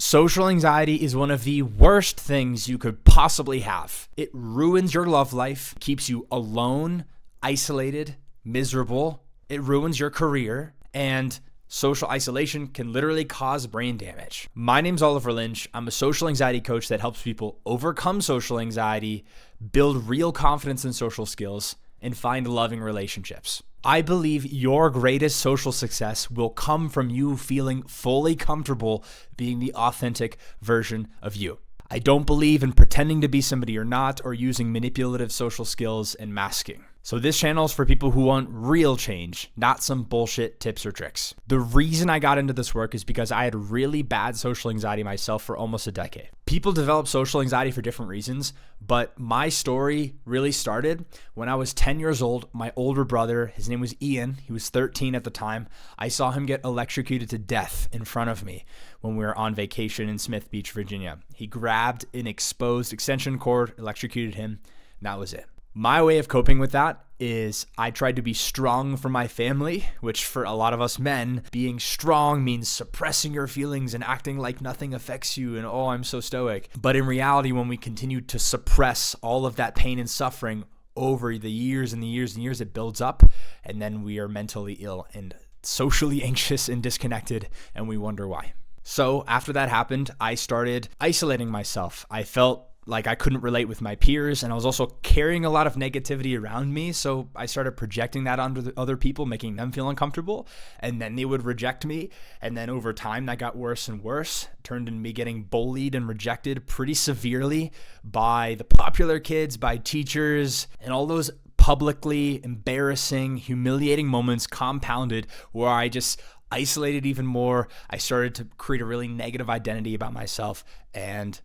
Social anxiety is one of the worst things you could possibly have. It ruins your love life, keeps you alone, isolated, miserable. It ruins your career, and social isolation can literally cause brain damage. My name's Oliver Lynch. I'm a social anxiety coach that helps people overcome social anxiety, build real confidence in social skills, and find loving relationships. I believe your greatest social success will come from you feeling fully comfortable being the authentic version of you. I don't believe in pretending to be somebody you're not or using manipulative social skills and masking. So this channel is for people who want real change, not some bullshit tips or tricks. The reason I got into this work is because I had really bad social anxiety myself for almost a decade. People develop social anxiety for different reasons, but my story really started when I was 10 years old. My older brother, his name was Ian, he was 13 at the time. I saw him get electrocuted to death in front of me when we were on vacation in Smith Beach, Virginia. He grabbed an exposed extension cord, electrocuted him, and that was it. My way of coping with that is I tried to be strong for my family, which for a lot of us men, being strong means suppressing your feelings and acting like nothing affects you and, oh, I'm so stoic. But in reality, when we continue to suppress all of that pain and suffering over the years and the years and years, it builds up, and then we are mentally ill and socially anxious and disconnected, and we wonder why. So after that happened, I started isolating myself. I felt like I couldn't relate with my peers, and I was also carrying a lot of negativity around me. So I started projecting that onto the other people, making them feel uncomfortable, and then they would reject me. And then over time, that got worse and worse, turned into me getting bullied and rejected pretty severely by the popular kids, by teachers, and all those publicly embarrassing, humiliating moments compounded where I just isolated even more. I started to create a really negative identity about myself, and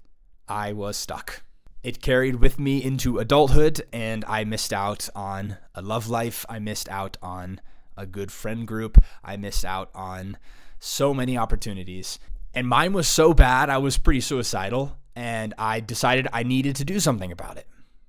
I was stuck. It carried with me into adulthood, and I missed out on a love life. I missed out on a good friend group. I missed out on so many opportunities. And mine was so bad, I was pretty suicidal, and I decided I needed to do something about it.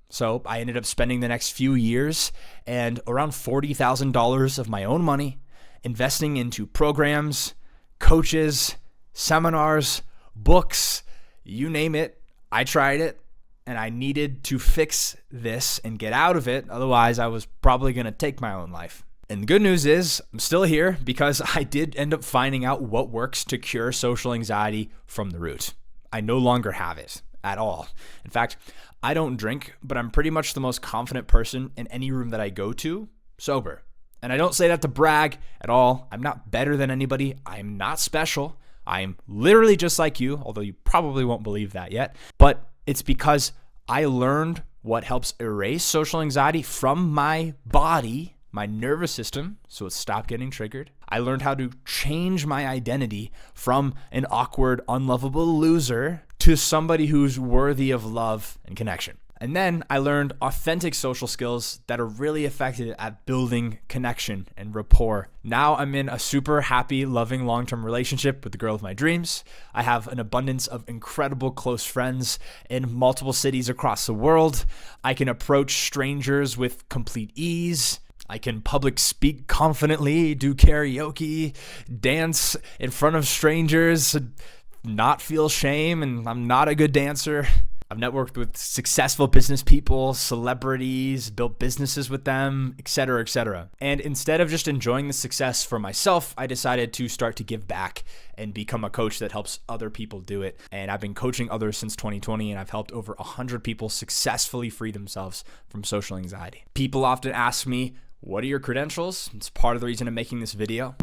So I ended up spending the next few years and around $40,000 of my own money investing into programs, coaches, seminars, books, you name it. I tried it, and I needed to fix this and get out of it. Otherwise, I was probably going to take my own life. And the good news is I'm still here because I did end up finding out what works to cure social anxiety from the root. I no longer have it at all. In fact, I don't drink, but I'm pretty much the most confident person in any room that I go to, sober. And I don't say that to brag at all. I'm not better than anybody. I'm not special. I'm literally just like you, although you probably won't believe that yet. But it's because I learned what helps erase social anxiety from my body, my nervous system, so it stopped getting triggered. I learned how to change my identity from an awkward, unlovable loser to somebody who's worthy of love and connection. And then I learned authentic social skills that are really effective at building connection and rapport. Now I'm in a super happy, loving, long-term relationship with the girl of my dreams. I have an abundance of incredible close friends in multiple cities across the world. I can approach strangers with complete ease. I can public speak confidently, do karaoke, dance in front of strangers, not feel shame, and I'm not a good dancer. I've networked with successful business people, celebrities, built businesses with them, etc., etc. And instead of just enjoying the success for myself, I decided to start to give back and become a coach that helps other people do it. And I've been coaching others since 2020, and I've helped over 100 people successfully free themselves from social anxiety. People often ask me, what are your credentials? It's part of the reason I'm making this video.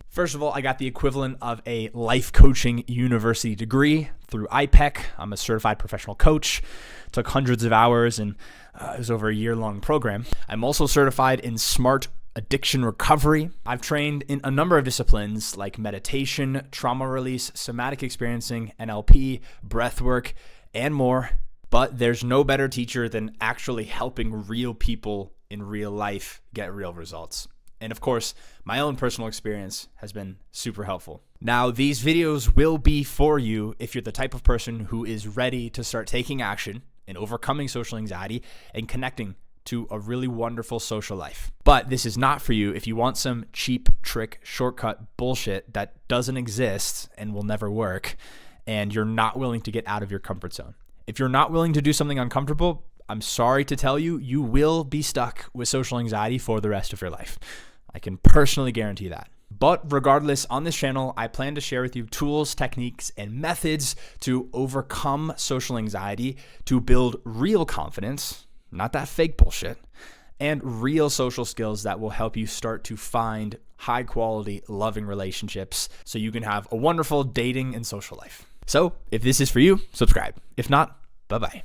First of all, I got the equivalent of a life coaching university degree through IPEC. I'm a certified professional coach. It took hundreds of hours, and it was over a year-long program. I'm also certified in smart addiction recovery. I've trained in a number of disciplines like meditation, trauma release, somatic experiencing, NLP, breath work, and more. But there's no better teacher than actually helping real people in real life get real results. And of course, my own personal experience has been super helpful. Now, these videos will be for you if you're the type of person who is ready to start taking action and overcoming social anxiety and connecting to a really wonderful social life. But this is not for you if you want some cheap trick, shortcut bullshit that doesn't exist and will never work, and you're not willing to get out of your comfort zone. If you're not willing to do something uncomfortable, I'm sorry to tell you, you will be stuck with social anxiety for the rest of your life. I can personally guarantee that. But regardless, on this channel, I plan to share with you tools, techniques, and methods to overcome social anxiety, to build real confidence, not that fake bullshit, and real social skills that will help you start to find high quality, loving relationships so you can have a wonderful dating and social life. So if this is for you, subscribe. If not, bye-bye.